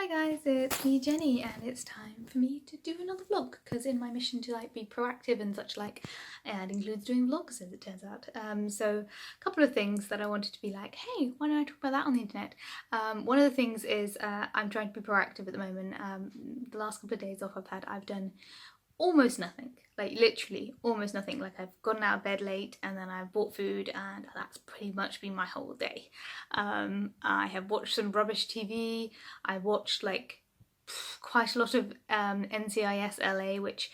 Hi guys, it's me Jenny and it's time for me to do another vlog because in my mission to be proactive and such it includes doing vlogs as it turns out. So a couple of things that I wanted to be like, hey, why don't I talk about that on the internet? One of the things is I'm trying to be proactive at the moment. The last couple of days off I've done almost nothing, like literally almost nothing. Like I've gotten out of bed late and then I've bought food and that's pretty much been my whole day. I have watched some rubbish TV. I watched quite a lot of NCIS LA, which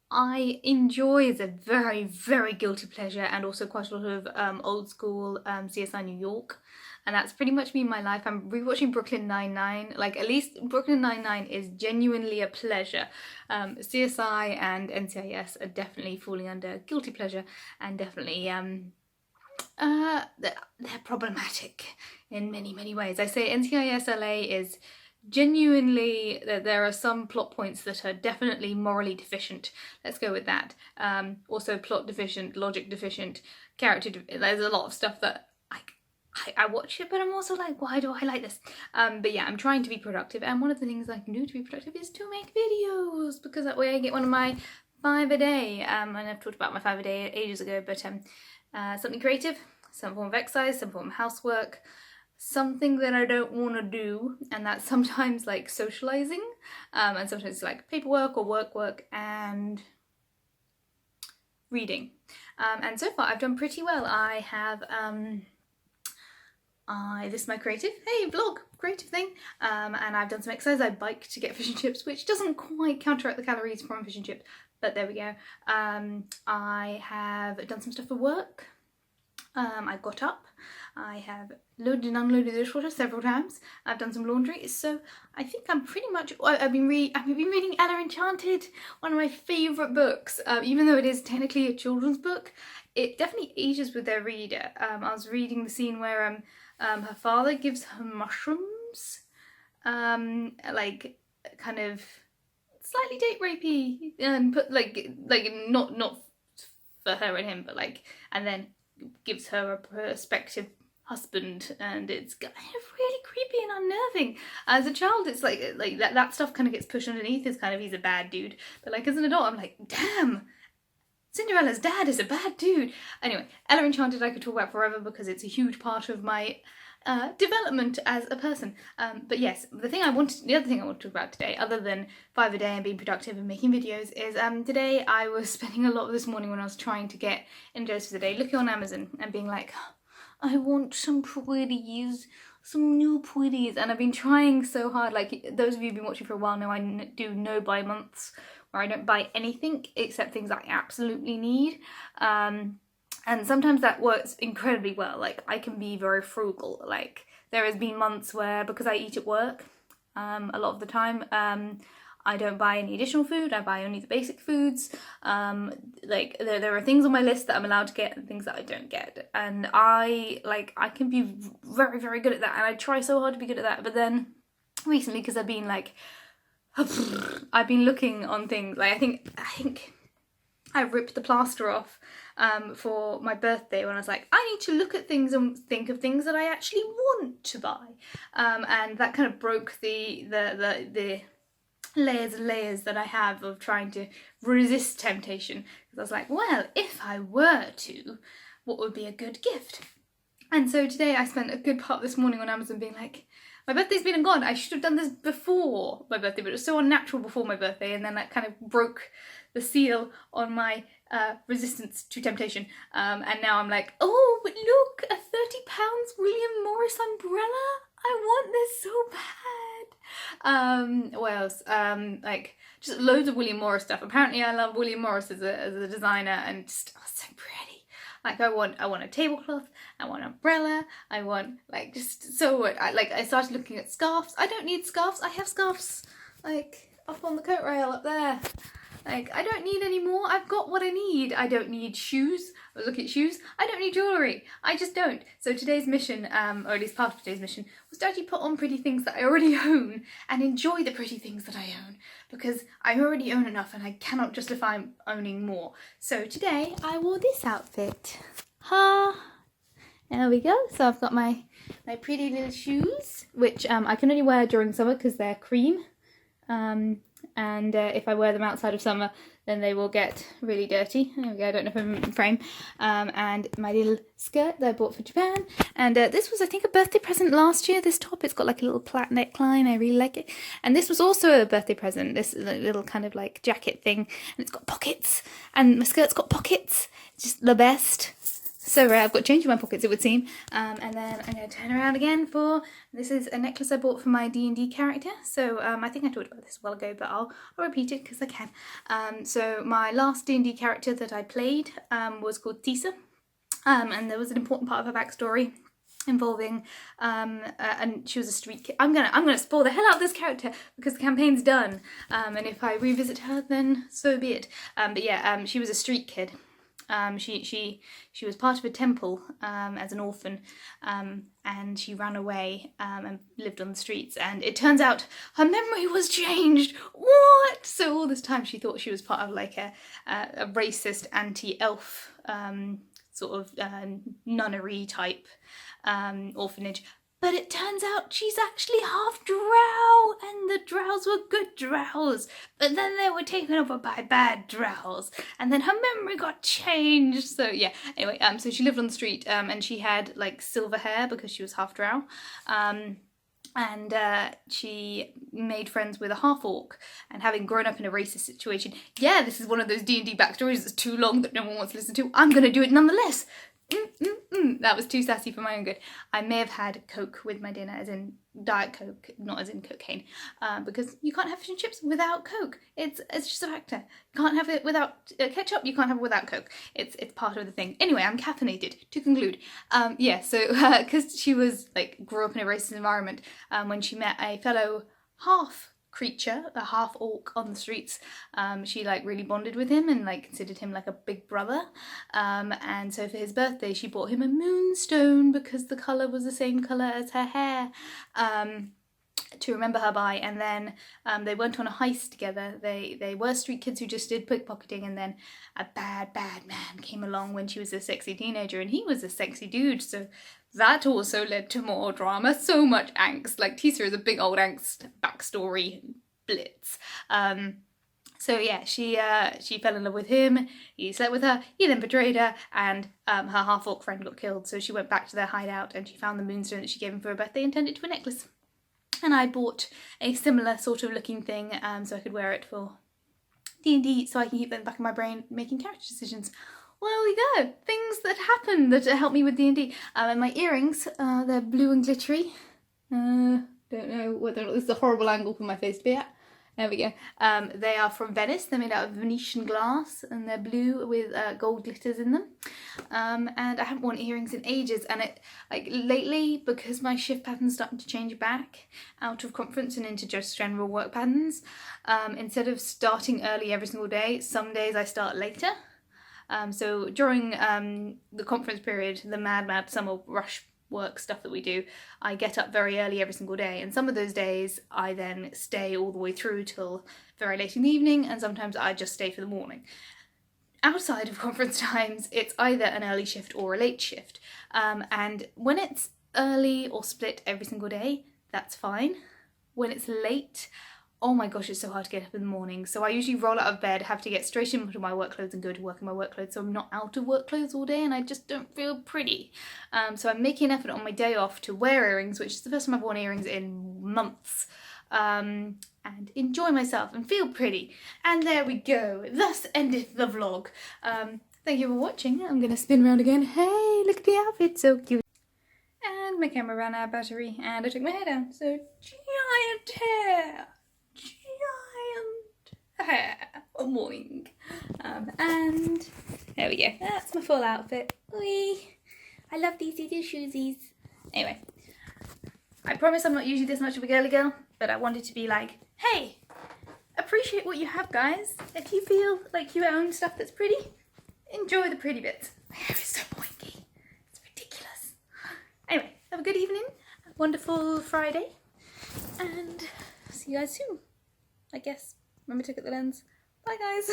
I enjoy as a very, very guilty pleasure, and also quite a lot of old school CSI New York. And that's pretty much been my life. I'm rewatching Brooklyn Nine-Nine. Like, at least Brooklyn Nine-Nine is genuinely a pleasure. CSI and NCIS are definitely falling under guilty pleasure, and definitely they're problematic in many, many ways. I say NCIS LA is genuinely, there are some plot points that are definitely morally deficient. Let's go with that. Also plot deficient, logic deficient, there's a lot of stuff that I watch it, but I'm also like, why do I like this? But yeah, I'm trying to be productive, and one of the things I can do to be productive is to make videos, because that way I get one of my 5 a day. And I've talked about my 5 a day ages ago, but something creative, some form of exercise, some form of housework, something that I don't want to do, and that's sometimes like socializing, and sometimes it's like paperwork or work, and reading. And so far I've done pretty well. I have this is my creative thing, and I've done some exercise. I bike to get fish and chips, which doesn't quite counteract the calories from fish and chips, but there we go. I have done some stuff for work. I got up, I have loaded and unloaded the dishwasher several times, I've done some laundry, so I think I'm pretty much, I've been reading Ella Enchanted, one of my favourite books. Even though it is technically a children's book, it definitely ages with their reader. I was reading the scene where her father gives her mushrooms, like kind of slightly date rapey, and put like not for her and him, but and then gives her a prospective husband, and it's kind of really creepy and unnerving. As a child, it's like that stuff kind of gets pushed underneath as kind of he's a bad dude, but as an adult I'm like, damn, Cinderella's dad is a bad dude. Anyway, Ella Enchanted I could talk about forever because it's a huge part of my development as a person. But yes, the other thing I want to talk about today, other than 5 a day and being productive and making videos, is today I was spending a lot of this morning when I was trying to get energized for the day, looking on Amazon and being like, I want some pretties, some new pretties, and I've been trying so hard. Like, those of you who've been watching for a while know I do no buy months, where I don't buy anything except things I absolutely need. And sometimes that works incredibly well. Like, I can be very frugal. Like, there has been months where, because I eat at work a lot of the time, I don't buy any additional food. I buy only the basic foods. There are things on my list that I'm allowed to get and things that I don't get. And I can be very, very good at that. And I try so hard to be good at that. But then recently, because I've been I've been looking on things. Like, I think I ripped the plaster off for my birthday when I was like, I need to look at things and think of things that I actually want to buy, and that kind of broke the layers and layers that I have of trying to resist temptation, because I was like, well, if I were to, what would be a good gift? And so today I spent a good part of this morning on Amazon being like, my birthday's been and gone, I should have done this before my birthday, but it was so unnatural before my birthday, and then that kind of broke the seal on my resistance to temptation. And now I'm like, oh, but look, a £30 William Morris umbrella? I want this so bad. What else? Just loads of William Morris stuff. Apparently I love William Morris as a designer, and just, oh, so pretty. Like, I want a tablecloth, I want an umbrella, I want, just so what. I started looking at scarves. I don't need scarves. I have scarves, up on the coat rail up there. I don't need any more. I've got what I need. I don't need shoes. I was looking at shoes. I don't need jewellery. I just don't. So today's mission, or at least part of today's mission, was to actually put on pretty things that I already own and enjoy the pretty things that I own, because I already own enough and I cannot justify owning more. So today I wore this outfit. Ha! There we go. So I've got my pretty little shoes, which I can only wear during summer because they're cream. And if I wear them outside of summer, then they will get really dirty. There we go, I don't know if I'm in frame. And my little skirt that I bought for Japan. And this was, I think, a birthday present last year, this top. It's got like a little plait neckline, I really like it. And this was also a birthday present, this little kind of like jacket thing. And it's got pockets, and my skirt's got pockets. It's just the best. So rare. I've got change in my pockets, it would seem. And then I'm going to turn around again for, this is a necklace I bought for my D&D character. So I think I talked about this a while ago, but I'll repeat it because I can. So my last D&D character that I played was called Tisa. And there was an important part of her backstory involving and she was a street kid. I'm gonna spoil the hell out of this character because the campaign's done. And if I revisit her, then so be it. But yeah, she was a street kid. She was part of a temple as an orphan, and she ran away and lived on the streets, and it turns out her memory was changed. What? So all this time she thought she was part of like a racist anti-elf sort of nunnery type orphanage. But it turns out she's actually half drow, and the drows were good drows. But then they were taken over by bad drows, and then her memory got changed. So yeah, anyway, so she lived on the street, and she had like silver hair because she was half drow. And she made friends with a half-orc, and having grown up in a racist situation, yeah, this is one of those D&D backstories that's too long that no one wants to listen to. I'm gonna do it nonetheless. That was too sassy for my own good. I may have had Coke with my dinner, as in Diet Coke, not as in cocaine, because you can't have fish and chips without Coke. It's just a factor. You can't have it without ketchup. You can't have it without Coke. It's part of the thing. Anyway, I'm caffeinated. To conclude, yeah. So because she was like grew up in a racist environment, when she met a fellow half creature, a half orc on the streets, she like really bonded with him and like considered him like a big brother, and so for his birthday she bought him a moonstone because the colour was the same colour as her hair, to remember her by. And then they went on a heist together. They were street kids who just did pickpocketing, and then a bad man came along when she was a sexy teenager, and he was a sexy dude, so that also led to more drama, so much angst. Like Tisa is a big old angst backstory blitz. So yeah, she fell in love with him, he slept with her, he then betrayed her, and her half-orc friend got killed, so she went back to their hideout and she found the moonstone that she gave him for her birthday and turned it to a necklace. And I bought a similar sort of looking thing so I could wear it for D&D, so I can keep that in the back of my brain making character decisions. Well, there we go. Things that happen that help me with D&D. And my earrings, they're blue and glittery. Don't know whether or not this is a horrible angle for my face to be at. There we go. They are from Venice. They're made out of Venetian glass, and they're blue with gold glitters in them. And I haven't worn earrings in ages, and it like lately, because my shift pattern's starting to change back out of conference and into just general work patterns. Instead of starting early every single day, some days I start later. So during the conference period, the mad summer rush work stuff that we do, I get up very early every single day, and some of those days I then stay all the way through till very late in the evening, and sometimes I just stay for the morning. Outside of conference times, it's either an early shift or a late shift, and when it's early or split every single day, that's fine. When it's late, oh my gosh, it's so hard to get up in the morning. So I usually roll out of bed, have to get straight into my work clothes and go to work in my work clothes, so I'm not out of work clothes all day and I just don't feel pretty. So I'm making an effort on my day off to wear earrings, which is the first time I've worn earrings in months, and enjoy myself and feel pretty. And there we go. Thus endeth the vlog. Thank you for watching. I'm going to spin around again. Hey, look at the outfit, so cute. And my camera ran out of battery and I took my hair down, so giant hair. Hair, boing. And there we go. That's my full outfit. Whee! I love these little shoesies. Anyway, I promise I'm not usually this much of a girly girl, but I wanted to be like, hey, appreciate what you have, guys. If you feel like you own stuff that's pretty, enjoy the pretty bits. My hair is so pointy. It's ridiculous. Anyway, have a good evening, a wonderful Friday, and see you guys soon, I guess. Remember to look at the lens. Bye guys!